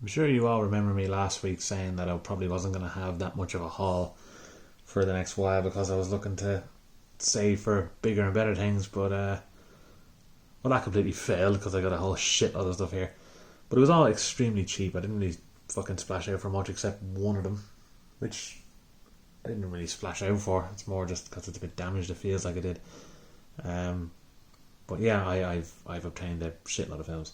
I'm sure you all remember me last week saying that I probably wasn't going to have that much of a haul for the next while because I was looking to save for bigger and better things, but well, that completely failed because I got a whole shitload of stuff here. But it was all extremely cheap. I didn't really fucking splash out for much except one of them, which I didn't really splash out for. It's more just because it's a bit damaged. It feels like it did. But yeah, I've obtained a shitload of films.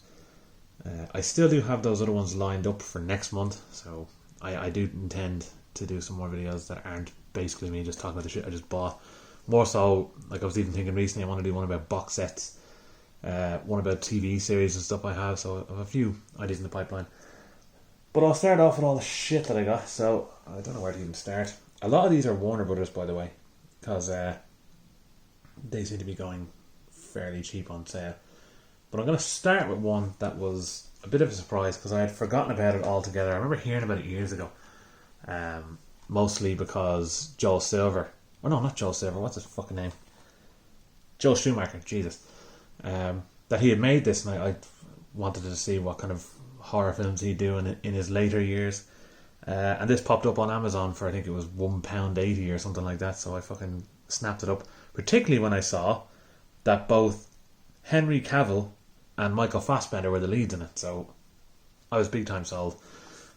I still do have those other ones lined up for next month, so I do intend to do some more videos that aren't basically me just talking about the shit I just bought. More so, like I was even thinking recently, I want to do one about box sets, one about TV series and stuff I have, so I have a few ideas in the pipeline. But I'll start off with all the shit that I got, so I don't know where to even start. A lot of these are Warner Brothers, by the way, because they seem to be going fairly cheap on sale. But I'm going to start with one that was a bit of a surprise because I had forgotten about it altogether. I remember hearing about it years ago, mostly because Joel Silver, oh no, not Joel Silver, what's his fucking name? Joel Schumacher, Jesus. That he had made this, and I wanted to see what kind of horror films he'd do in his later years. And this popped up on Amazon for, I think it was £1.80 or something like that, so I fucking snapped it up. Particularly when I saw that both Henry Cavill and Michael Fassbender were the leads in it, so I was big time sold.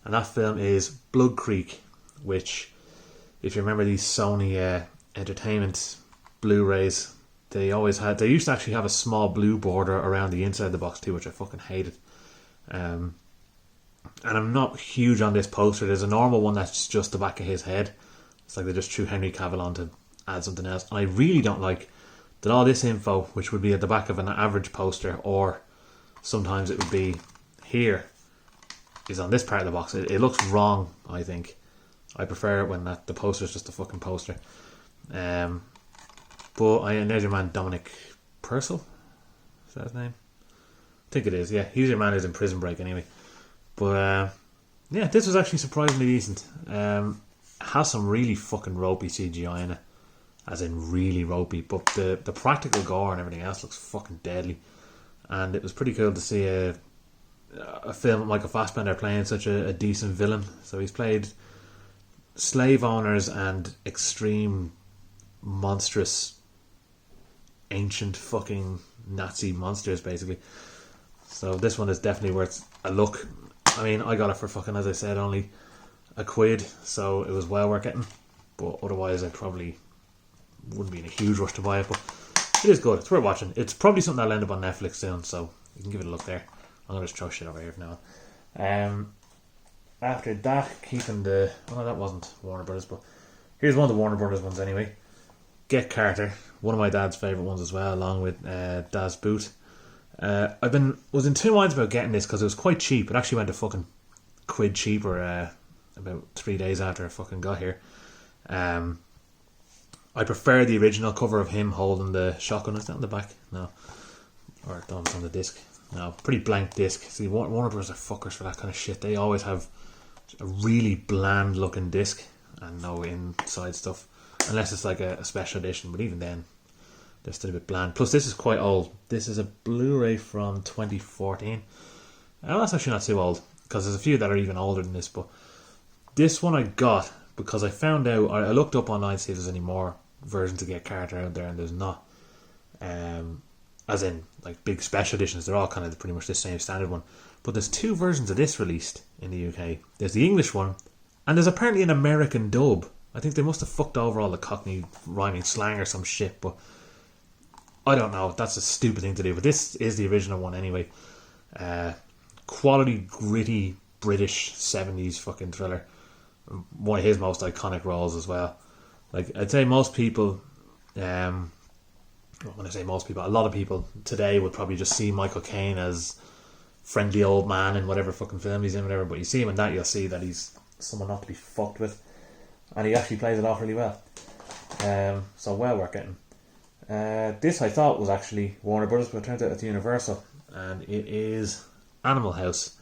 And that film is Blood Creek, which, if you remember these Sony Entertainment Blu-rays, they used to actually have a small blue border around the inside of the box too, which I fucking hated. And I'm not huge on this poster. There's a normal one that's just the back of his head. It's like they just threw Henry Cavill on to add something else. And I really don't like that all this info, which would be at the back of an average poster, or sometimes it would be here, is on this part of the box. It looks wrong, I think. I prefer it when the poster is just a fucking poster. But there's your man Dominic Purcell. Is that his name? I think it is, yeah. He's your man who's in Prison Break anyway. But yeah, this was actually surprisingly decent. Has some really fucking ropey CGI in it. As in really ropey. But the practical gore and everything else looks fucking deadly. And it was pretty cool to see a film with Michael Fassbender playing such a decent villain. So he's played slave owners and extreme, monstrous, ancient fucking Nazi monsters, basically. So this one is definitely worth a look. I mean, I got it for fucking, as I said, only £1, so it was well worth getting. But otherwise, I probably wouldn't be in a huge rush to buy it. But it is good. It's worth watching. It's probably something that'll end up on Netflix soon, so you can give it a look there. I'm going to just throw shit over here for now. After that, keeping the... Oh, no, that wasn't Warner Brothers, but here's one of the Warner Brothers ones anyway. Get Carter. One of my dad's favourite ones as well, along with Das Boot. Was in two minds about getting this because it was quite cheap. It actually went a fucking £1 cheaper about 3 days after I fucking got here. I prefer the original cover of him holding the shotgun. Is that on the back? No. Or no, it's on the disc. No, pretty blank disc. See, Warner Bros. Are fuckers for that kind of shit. They always have a really bland looking disc and no inside stuff. Unless it's like a special edition, but even then, they're still a bit bland. Plus, this is quite old. This is a Blu-ray from 2014. That's actually not too old, because there's a few that are even older than this, but this one I got because I found out, I looked up online to see if there's any more versions of Get Carter out there, and there's not. As in, like, big special editions, they're all kind of pretty much the same standard one. But there's two versions of this released in the UK. There's the English one, and there's apparently an American dub. I think they must have fucked over all the Cockney rhyming slang or some shit, but I don't know. That's a stupid thing to do. But this is the original one anyway. Quality, gritty, British 70s fucking thriller. One of his most iconic roles as well. Like, I'd say most people... when I say most people, a lot of people today would probably just see Michael Caine as friendly old man in whatever fucking film he's in, whatever. But you see him in that, you'll see that he's someone not to be fucked with, and he actually plays it off really well. So well worth getting. This I thought was actually Warner Brothers, but it turns out it's Universal, and it is Animal House.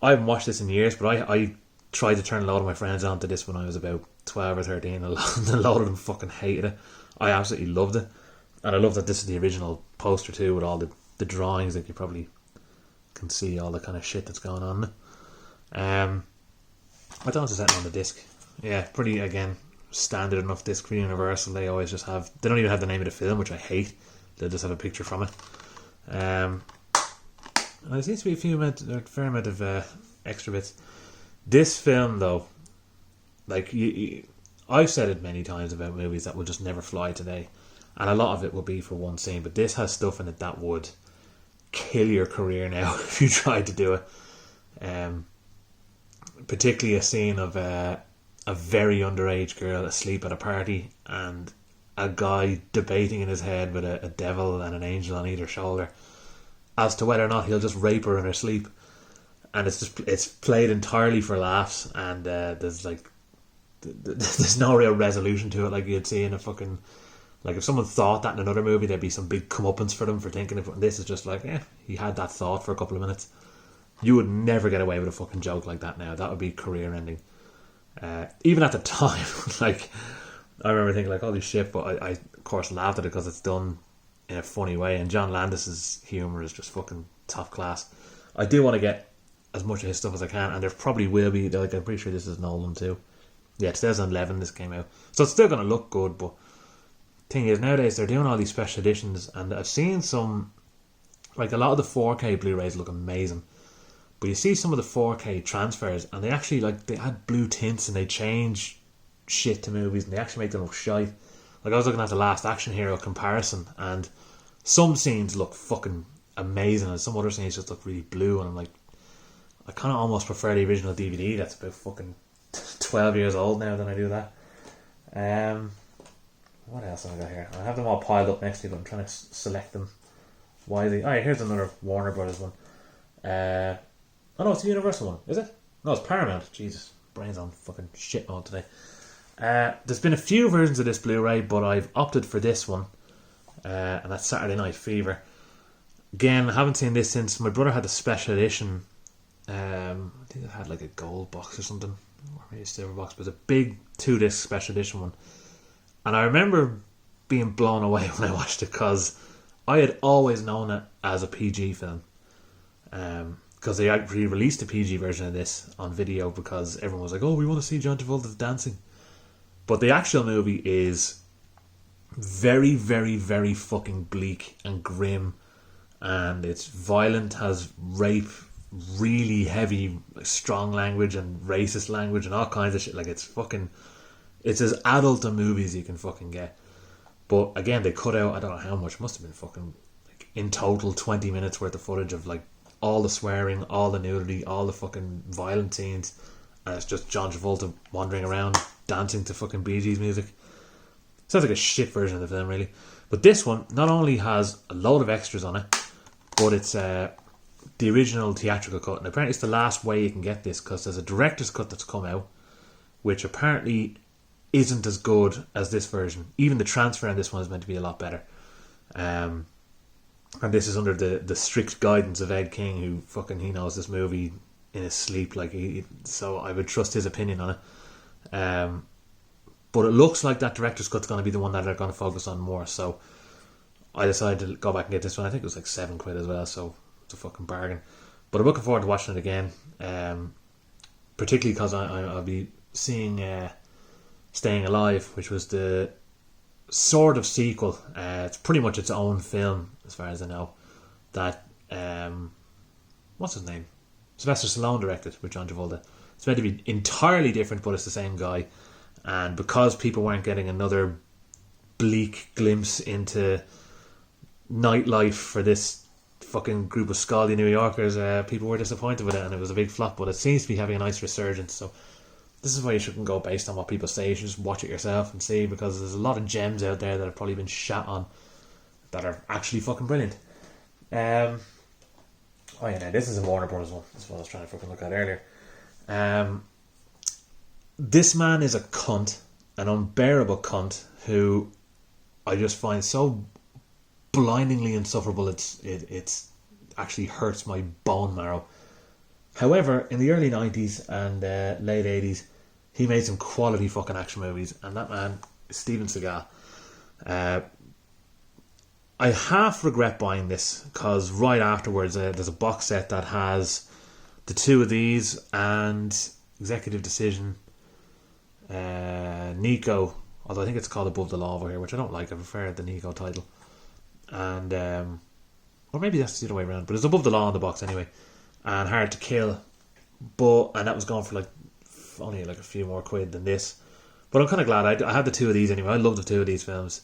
I haven't watched this in years, but I tried to turn a lot of my friends onto this when I was about 12 or 13. A lot of them fucking hated it. I absolutely loved it. And I love that this is the original poster too, with all the drawings that you probably can see all the kind of shit that's going on. I don't just set it on the disc. Yeah, pretty, again, standard enough disc for Universal. They always just have, they don't even have the name of the film, which I hate. They'll just have a picture from it. And there seems to be a fair amount of extra bits. This film, though, like, I've said it many times about movies that will just never fly today, and a lot of it will be for one scene, but this has stuff in it that would kill your career now if you tried to do it. Particularly a scene of a very underage girl asleep at a party and a guy debating in his head with a devil and an angel on either shoulder as to whether or not he'll just rape her in her sleep. And it's played entirely for laughs, and there's no real resolution to it like you'd see in a fucking, like if someone thought that in another movie there'd be some big comeuppance for them for thinking of it. This is just like, he had that thought for a couple of minutes. You would never get away with a fucking joke like that now. That would be career ending. Even at the time, like, I remember thinking like, holy shit, but I of course laughed at it because it's done in a funny way, and John Landis's humour is just fucking top class. I do want to get as much of his stuff as I can, and there probably will be, like, I'm pretty sure this is an old one too. Yeah, 2011 this came out, so it's still going to look good. But thing is, nowadays they're doing all these special editions, and I've seen some, like, a lot of the 4K Blu-rays look amazing, but you see some of the 4K transfers and they actually, like, they add blue tints and they change shit to movies and they actually make them look shite. Like, I was looking at the Last Action Hero comparison, and some scenes look fucking amazing and some other scenes just look really blue, and I'm like, I kind of almost prefer the original DVD that's about fucking 12 years old now than I do that. What else have I got here? I have them all piled up next to me, but I'm trying to select them wisely. Alright, here's another Warner Brothers one. Oh no, it's a Universal one, is it? No, it's Paramount. Jesus, brain's on fucking shit mode today. There's been a few versions of this Blu-ray, but I've opted for this one, and that's Saturday Night Fever. Again, I haven't seen this since my brother had the special edition. I think it had like a gold box or something, or maybe a silver box, but it was a big 2-disc special edition one. And I remember being blown away when I watched it, because I had always known it as a PG film. Because they actually released a PG version of this on video because everyone was like, oh, we want to see John Travolta dancing. But the actual movie is very, very, very fucking bleak and grim, and it's violent, has rape, really heavy, strong language and racist language and all kinds of shit. Like, it's as adult a movie as you can fucking get. But again, they cut out, I don't know how much, must have been fucking, like, in total 20 minutes worth of footage of, like, all the swearing, all the nudity, all the fucking violent scenes, and it's just John Travolta wandering around dancing to fucking Bee Gees music. Sounds like a shit version of the film, really. But this one not only has a load of extras on it, but it's the original theatrical cut, and apparently it's the last way you can get this, because there's a director's cut that's come out, which apparently isn't as good as this version. Even the transfer on this one is meant to be a lot better. And this is under the strict guidance of Ed King, who fucking, he knows this movie in his sleep, like, so I would trust his opinion on it. But it looks like that director's cut's going to be the one that they're going to focus on more, so I decided to go back and get this one. I think it was like £7 as well, so it's a fucking bargain. But I'm looking forward to watching it again, particularly because I'll be seeing Staying Alive, which was the sort of sequel. It's pretty much its own film as far as I know, that what's his name, Sylvester Stallone directed with John Travolta. It's meant to be entirely different, but it's the same guy, and because people weren't getting another bleak glimpse into nightlife for this fucking group of scaldy New Yorkers, people were disappointed with it, and it was a big flop. But it seems to be having a nice resurgence, so this is why you shouldn't go based on what people say. You should just watch it yourself and see, because there's a lot of gems out there that have probably been shat on that are actually fucking brilliant. Oh yeah, now this is a Warner Brothers one. That's what I was trying to fucking look at earlier. This man is a cunt, an unbearable cunt, who I just find so blindingly insufferable. It's actually hurts my bone marrow. However, in the early 90s and late 80s, he made some quality fucking action movies, and that man is Steven Seagal. I half regret buying this, because right afterwards there's a box set that has the two of these and Executive Decision, Nico, although I think it's called Above the Law over here, which I don't like. I prefer the Nico title. And or maybe that's the other way around, but it's Above the Law in the box anyway. And Hard to Kill, and that was going for like only like a few more quid than this. But I'm kind of glad I had the two of these anyway. I love the two of these films.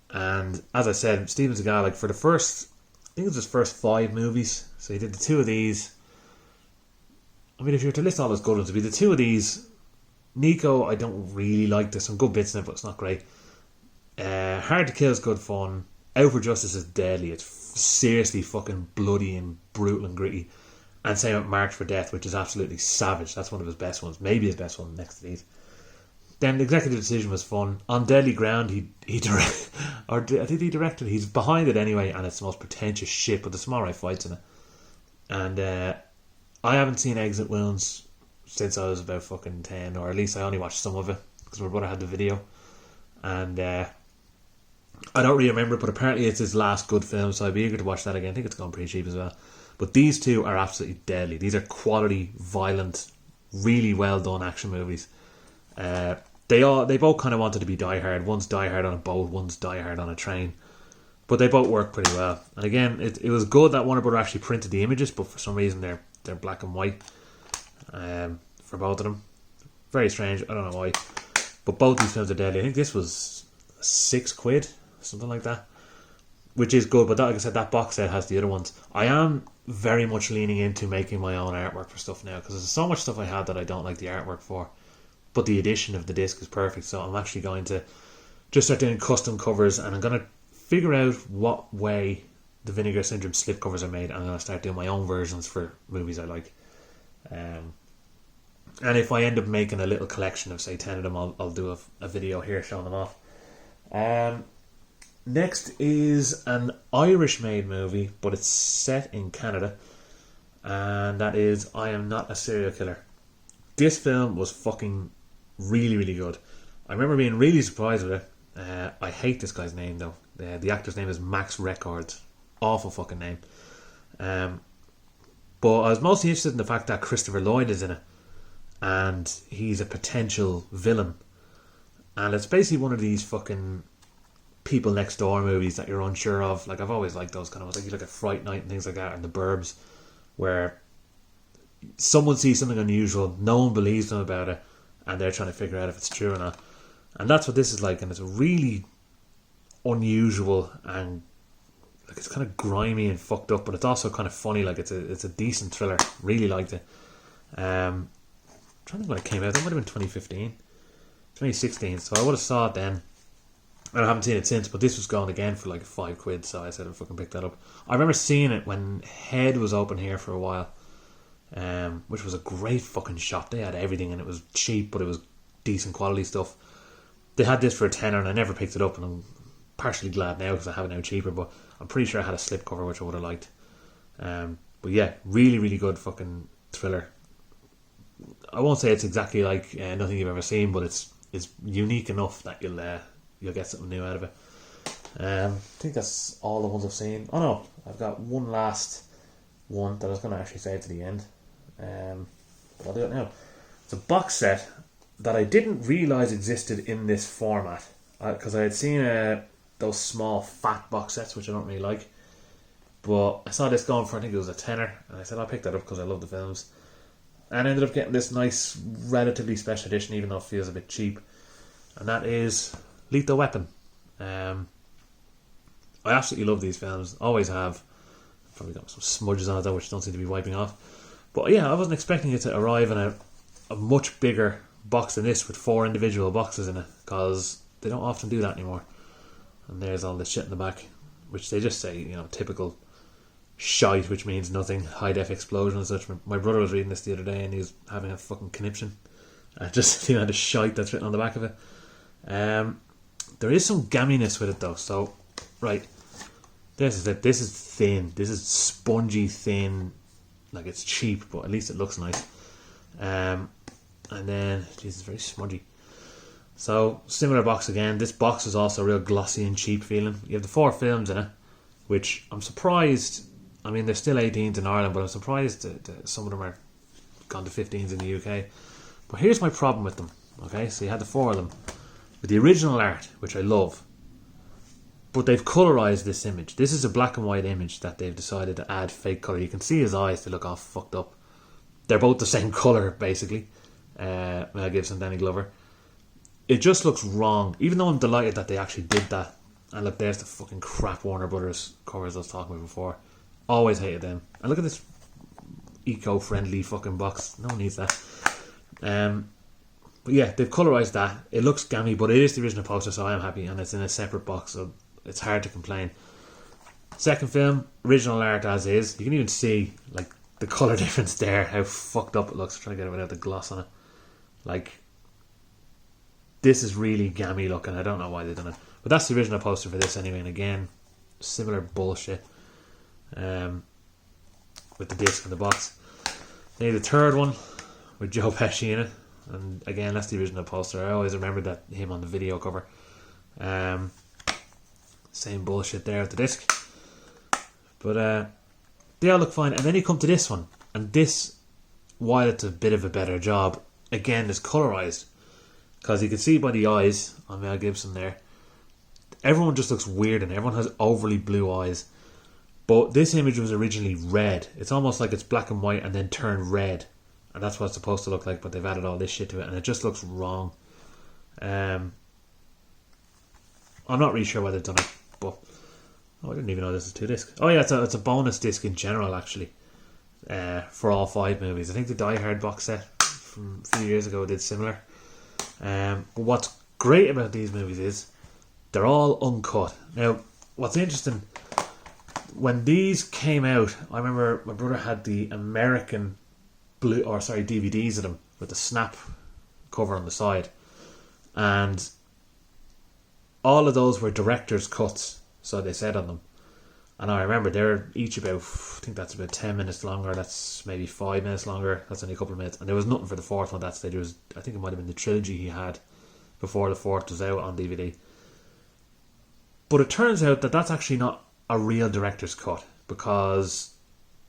And as I said, Steven Seagal, like for the first, I think it was his first 5 movies. So he did the two of these. I mean, if you were to list all his good ones, it'd be the two of these. Nico, I don't really like. There's some good bits in it, but it's not great. Hard to Kill is good fun. Out for Justice is deadly. It's seriously fucking bloody and brutal and gritty. And same with March for Death, which is absolutely savage. That's one of his best ones. Maybe his best one next to these. Then the Executive Decision was fun. On Deadly Ground, he directed, or I think he directed. He's behind it anyway, and it's the most pretentious shit. But there's some alright fights in it. And I haven't seen Exit Wounds since I was about fucking 10, or at least I only watched some of it because my brother had the video. And I don't really remember it, but apparently it's his last good film, so I'd be eager to watch that again. I think it's gone pretty cheap as well. But these two are absolutely deadly. These are quality, violent, really well done action movies. They both kind of wanted to be Die Hard. One's Die Hard on a boat, one's Die Hard on a train. But they both work pretty well. And again, it was good that Warner Brother actually printed the images, but for some reason they're black and white for both of them. Very strange. I don't know why. But both these films are deadly. I think this was £6, something like that. Which is good, but that, like I said, that box set has the other ones. I am very much leaning into making my own artwork for stuff now, because there's so much stuff I had that I don't like the artwork for. But the edition of the disc is perfect, so I'm actually going to just start doing custom covers, and I'm going to figure out what way the Vinegar Syndrome slipcovers are made, and I'm going to start doing my own versions for movies I like. And if I end up making a little collection of, say, 10 of them, I'll do a video here showing them off. Next is an Irish-made movie, but it's set in Canada, and that is I Am Not a Serial Killer. This film was fucking really, really good. I remember being really surprised with it. I hate this guy's name, though. The actor's name is Max Records. Awful fucking name. But I was mostly interested in the fact that Christopher Lloyd is in it, and he's a potential villain. And it's basically one of these fucking people next door movies that you're unsure of. Like, I've always liked those kind of ones. Like, you look at Fright Night and things like that, and The Burbs, where someone sees something unusual, no one believes them about it, and they're trying to figure out if it's true or not. And that's what this is like, and it's a really unusual, and like, it's kind of grimy and fucked up, but it's also kind of funny. Like, it's a decent thriller. Really liked it. I'm trying to think when it came out. That might have been 2015, 2016. So I would have saw it then. And I haven't seen it since, but this was going again for like £5, so I said I'd fucking pick that up. I remember seeing it when Head was open here for a while, which was a great fucking shop. They had everything, and it was cheap, but it was decent quality stuff. They had this for a tenner, and I never picked it up, and I'm partially glad now because I have it now cheaper, but I'm pretty sure I had a slipcover which I would have liked. But yeah, really, really good fucking thriller. I won't say it's exactly like nothing you've ever seen, but it's unique enough that you'll get something new out of it. I think that's all the ones I've seen. Oh no, I've got one last one that I was going to actually say to the end. But I'll do it now. It's a box set that I didn't realise existed in this format, because I had seen those small fat box sets, which I don't really like. But I saw this going for, I think it was a tenner, and I said I'll pick that up because I love the films. And I ended up getting this nice, relatively special edition, even though it feels a bit cheap. And that is Lethal Weapon. I absolutely love these films. Always have. Probably got some smudges on it though, which don't seem to be wiping off. But yeah, I wasn't expecting it to arrive in a much bigger box than this with 4 individual boxes in it, because they don't often do that anymore. And there's all this shit in the back, which they just say, typical shite, which means nothing. High def explosion and such. My brother was reading this the other day, and he was having a fucking conniption. Just the amount of shite that's written on the back of it. There is some gamminess with it though. So, right, this is it. This is thin. This is spongy thin. Like, it's cheap, but at least it looks nice. And then, it's very smudgy. So, similar box again. This box is also real glossy and cheap feeling. You have the 4 films in it, which I'm surprised I mean, there's still 18s in Ireland, but I'm surprised that some of them are gone to 15s in the UK. But here's my problem with them. Okay, so you had the 4 of them with the original art, which I love, but they've colorized this image. This is a black and white image that they've decided to add fake color. You can see his eyes; they look all fucked up. They're both the same color, basically. Mel Gibson, Danny Glover. It just looks wrong, even though I'm delighted that they actually did that. And look, there's the fucking crap Warner Brothers covers I was talking about before. Always hated them. And look at this eco-friendly fucking box. No one needs that. But yeah, they've colorized that. It looks gammy, but it is the original poster, so I am happy. And it's in a separate box, so it's hard to complain. Second film, original art as is. You can even see like the colour difference there, how fucked up it looks. I'm trying to get it without the gloss on it. Like, this is really gammy looking. I don't know why they've done it. But that's the original poster for this anyway. And again, similar bullshit with the disc and the box. Then the third one with Joe Pesci in it. And again, that's the original poster. I always remember that him on the video cover. Same bullshit there with the disc. But they all look fine. And then you come to this one. And this, while it's a bit of a better job, again is colorized. Because you can see by the eyes on Mel Gibson there, everyone just looks weird and everyone has overly blue eyes. But this image was originally red. It's almost like it's black and white and then turned red. And that's what it's supposed to look like, but they've added all this shit to it and it just looks wrong. I'm not really sure why they've done it, but I didn't even know this is 2 discs. Oh yeah, it's a bonus disc in general actually, for all 5 movies. I think the Die Hard box set from a few years ago did similar. But what's great about these movies is they're all uncut. Now, what's interesting, when these came out, I remember my brother had the American DVDs of them with the snap cover on the side, and all of those were director's cuts, so they said on them. And I remember they're each about, I think that's about 10 minutes longer, that's maybe 5 minutes longer, that's only a couple of minutes, and there was nothing for the 4th one at that stage. There was, I think it might have been the trilogy he had before the 4th was out on DVD. But it turns out that that's actually not a real director's cut, because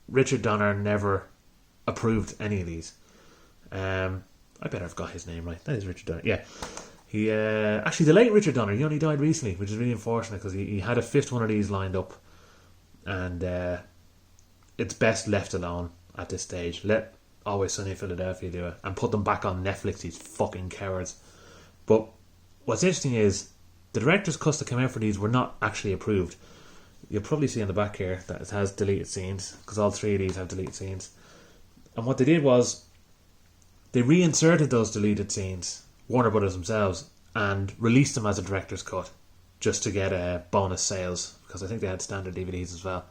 Richard Donner never approved any of these. I better have got his name right. That is Richard Donner. Yeah, he actually, the late Richard Donner, he only died recently, which is really unfortunate because he had a 5th one of these lined up, and it's best left alone at this stage. Let Always Sunny in Philadelphia do it and put them back on Netflix, these fucking cowards. But what's interesting is the director's cuts that came out for these were not actually approved. You'll probably see on the back here that it has deleted scenes, because all 3 of these have deleted scenes. And what they did was they reinserted those deleted scenes, Warner Brothers themselves, and released them as a director's cut just to get bonus sales, because I think they had standard DVDs as well.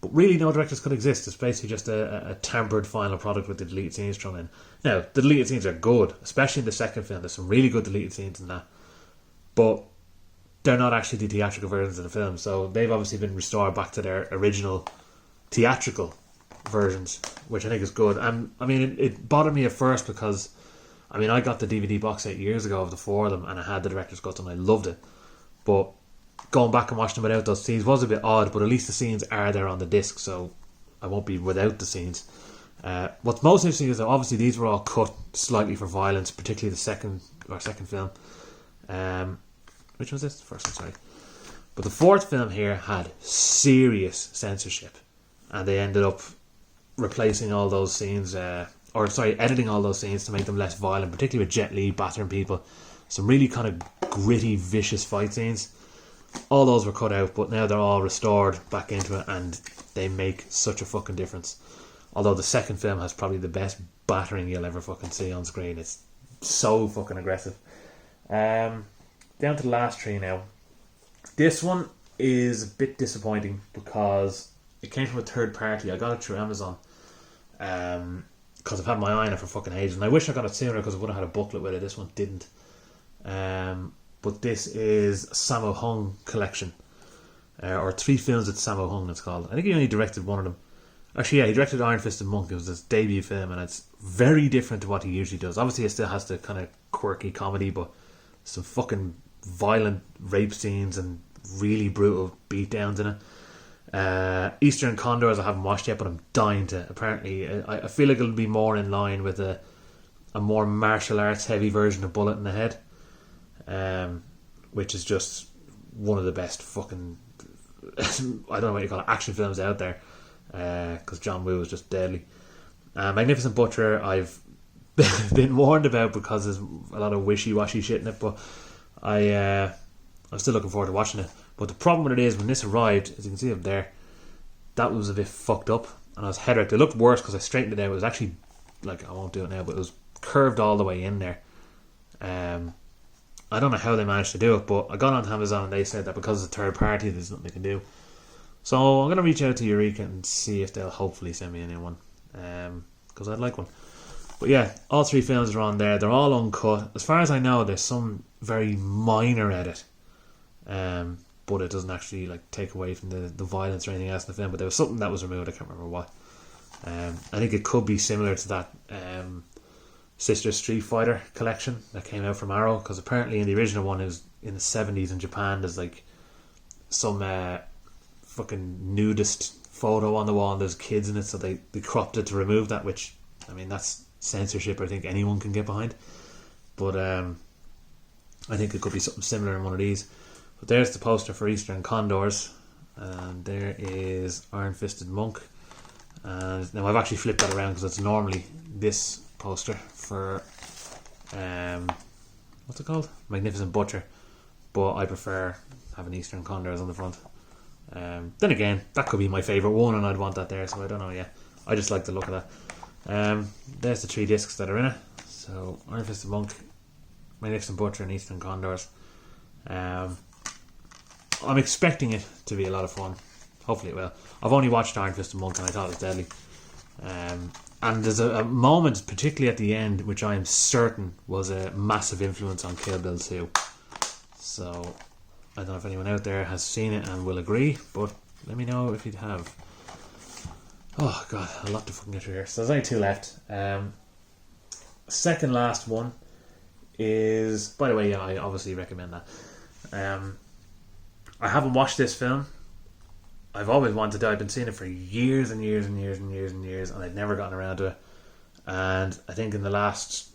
But really no director's cut exists. It's basically just a tampered final product with the deleted scenes thrown in. Now, the deleted scenes are good, especially in the second film. There's some really good deleted scenes in that. But they're not actually the theatrical versions of the film, so they've obviously been restored back to their original theatrical versions, which I think is good. And I mean, it bothered me at first because, I mean, I got the DVD box set years ago of the 4 of them, and I had the director's cut and I loved it. But going back and watching them without those scenes was a bit odd, but at least the scenes are there on the disc, so I won't be without the scenes. What's most interesting is that obviously these were all cut slightly for violence, particularly the second film. Which was this? The first one, sorry. But the 4th film here had serious censorship, and they ended up replacing all those scenes, editing all those scenes to make them less violent, particularly with Jet Li battering people. Some really kind of gritty, vicious fight scenes. All those were cut out, but now they're all restored back into it, and they make such a fucking difference. Although the second film has probably the best battering you'll ever fucking see on screen. It's so fucking aggressive. Down to the last 3 now. This one is a bit disappointing because it came from a third party. I got it through Amazon because I've had my eye on it for fucking ages, and I wish I got it sooner because I would have had a booklet with it. This one didn't. But this is Sammo Hung Collection, or 3 films with Sammo Hung, it's called. I think he only directed one of them. Actually, yeah, he directed Iron Fisted Monk. It was his debut film, and it's very different to what he usually does. Obviously, it still has the kind of quirky comedy, but some fucking violent rape scenes and really brutal beatdowns in it. Eastern Condors I haven't watched yet, but I'm dying to. Apparently, I feel like it'll be more in line with a more martial arts heavy version of Bullet in the Head, which is just one of the best fucking I don't know what you call it, action films out there, because John Woo is just deadly. Magnificent Butcher I've been warned about because there's a lot of wishy-washy shit in it, but I'm still looking forward to watching it. But the problem with it is, when this arrived, as you can see up there, that was a bit fucked up, and I was head wrecked. It looked worse because I straightened it out. It was actually, like, I won't do it now, but it was curved all the way in there. I don't know how they managed to do it, but I got onto Amazon and they said that because it's a third party, there's nothing they can do. So I'm going to reach out to Eureka and see if they'll hopefully send me a new one, because I'd like one. But yeah, all three films are on there. They're all uncut. As far as I know, there's some very minor edit, but it doesn't actually like take away from the violence or anything else in the film. But there was something that was removed. I can't remember what. I think it could be similar to that Sister Street Fighter collection that came out from Arrow, because apparently in the original one, it was in the 70s in Japan. There's like some fucking nudist photo on the wall and there's kids in it, so they cropped it to remove that, which, I mean, that's censorship I think anyone can get behind. But I think it could be something similar in one of these. But there's the poster for Eastern Condors, and there is Iron Fisted Monk. And now I've actually flipped that around because it's normally this poster for what's it called? Magnificent Butcher, but I prefer having Eastern Condors on the front. Then again, that could be my favourite one and I'd want that there, so I don't know yet. I just like the look of that. There's the 3 discs that are in it. So Iron Fisted Monk, Magnificent Butcher and Eastern Condors. I'm expecting it to be a lot of fun. Hopefully it will. I've only watched Iron Fisted Monk and I thought it was deadly. And there's a moment, particularly at the end, which I am certain was a massive influence on Kill Bill 2. So I don't know if anyone out there has seen it and will agree, but let me know if you have. Oh god, a lot to fucking get through here. So there's only 2 left. Second last one is, by the way, yeah, I obviously recommend that. I haven't watched this film. I've always wanted to. I've been seeing it for years and years and years and years and years, and I'd never gotten around to it. And I think in the last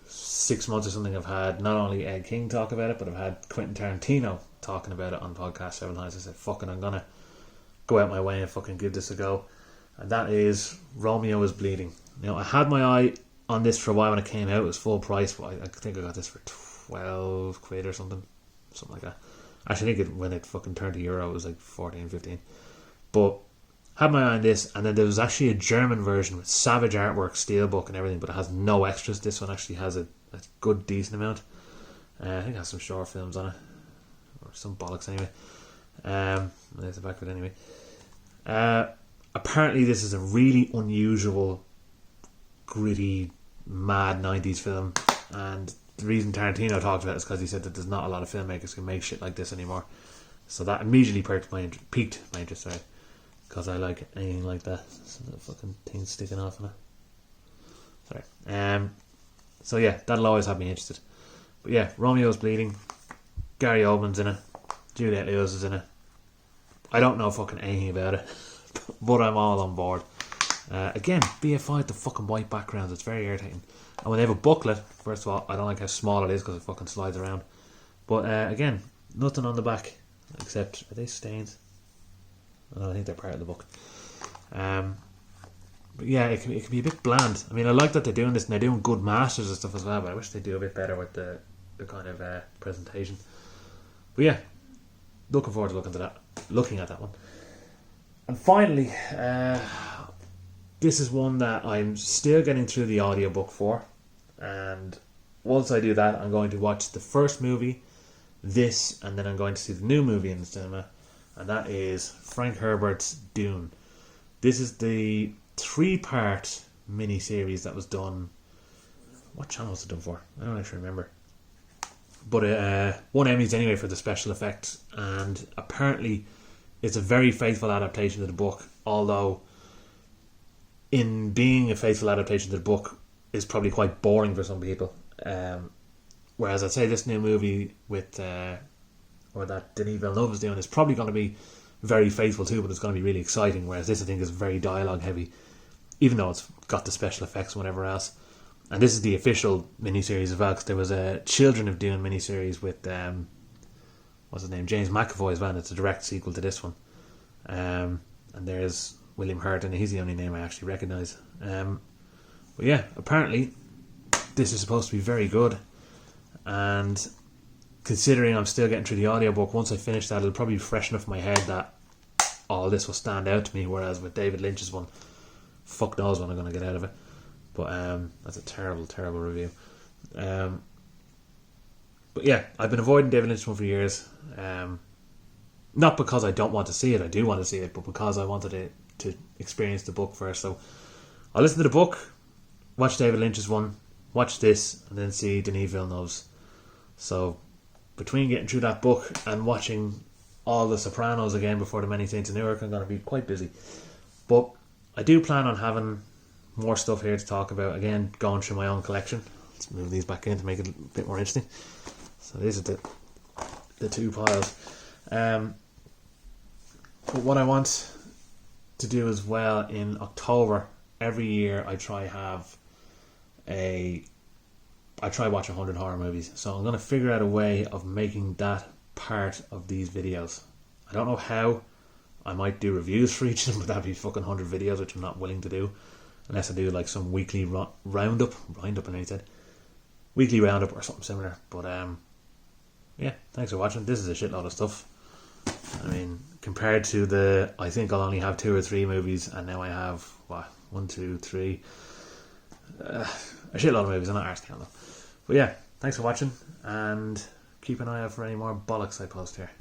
6 months or something, I've had not only Ed King talk about it, but I've had Quentin Tarantino talking about it on podcast several times. I said, fucking, I'm gonna go out my way and fucking give this a go. And that is Romeo is Bleeding. Now, I had my eye on this for a while when it came out. It was full price, but I think I got this for 12 quid or something like that. Actually, I think when it fucking turned to euro, it was like 14, 15. But had my eye on this, and then there was actually a German version with savage artwork, steelbook and everything, but it has no extras. This one actually has a good, decent amount. I think it has some short films on it, or some bollocks anyway. There's the back of it anyway. Apparently this is a really unusual, gritty, mad 90s film, and the reason Tarantino talked about it is because he said that there's not a lot of filmmakers who can make shit like this anymore. So that immediately piqued my interest, sorry, because I like anything like that. So the fucking thing sticking off on it. Sorry. So yeah, that'll always have me interested. But yeah, Romeo's Bleeding. Gary Oldman's in it. Juliette Lewis is in it. I don't know fucking anything about it, but I'm all on board. Again, BFI with the fucking white backgrounds, it's very irritating. And when they have a booklet, first of all, I don't like how small it is because it fucking slides around. But again, nothing on the back except, are they stains? I think they're part of the book. But yeah, it can be a bit bland. I mean, I like that they're doing this and they're doing good masters and stuff as well, but I wish they'd do a bit better with the kind of presentation. But yeah, looking forward to looking at that one. And finally, this is one that I'm still getting through the audiobook for, and once I do that, I'm going to watch the first movie, this, and then I'm going to see the new movie in the cinema, and that is Frank Herbert's Dune. This is the 3-part mini-series that was done. What channel was it done for? I don't actually remember. But won Emmys anyway for the special effects, and apparently it's a very faithful adaptation of the book, although in being a faithful adaptation to the book is probably quite boring for some people. Whereas I'd say this new movie with or that Denis Villeneuve is doing is probably going to be very faithful too, but it's going to be really exciting. Whereas this, I think, is very dialogue heavy, even though it's got the special effects and whatever else. And this is the official miniseries as well, because there was a Children of Dune miniseries with what's his name, James McAvoy as well. And it's a direct sequel to this one. And there's William Hurt, and he's the only name I actually recognise. But yeah, apparently this is supposed to be very good. And considering I'm still getting through the audiobook, once I finish that, it'll probably be fresh enough in my head that all this will stand out to me. Whereas with David Lynch's one, fuck knows what I'm going to get out of it. But that's a terrible, terrible review. But yeah, I've been avoiding David Lynch's one for years. Not because I don't want to see it, I do want to see it, but because I wanted to experience the book first. So I'll listen to the book, watch David Lynch's one, watch this, and then see Denis Villeneuve's. So between getting through that book and watching all the Sopranos again before the Many Saints of Newark, I'm going to be quite busy. But I do plan on having more stuff here to talk about. Again, going through my own collection. Let's move these back in to make it a bit more interesting. So these are the two piles. But what I want to do as well in October, every year I try watch 100 horror movies. So I'm going to figure out a way of making that part of these videos. I don't know how. I might do reviews for each of them, but that'd be fucking 100 videos, which I'm not willing to do. Unless I do like some weekly roundup, I nearly said. Weekly roundup or something similar. But yeah, thanks for watching. This is a shitload of stuff. I mean, compared to I think I'll only have 2 or 3 movies, and now I have, 1, 2, 3, a shitload of movies. I'm not arsed counting them. But yeah, thanks for watching, and keep an eye out for any more bollocks I post here.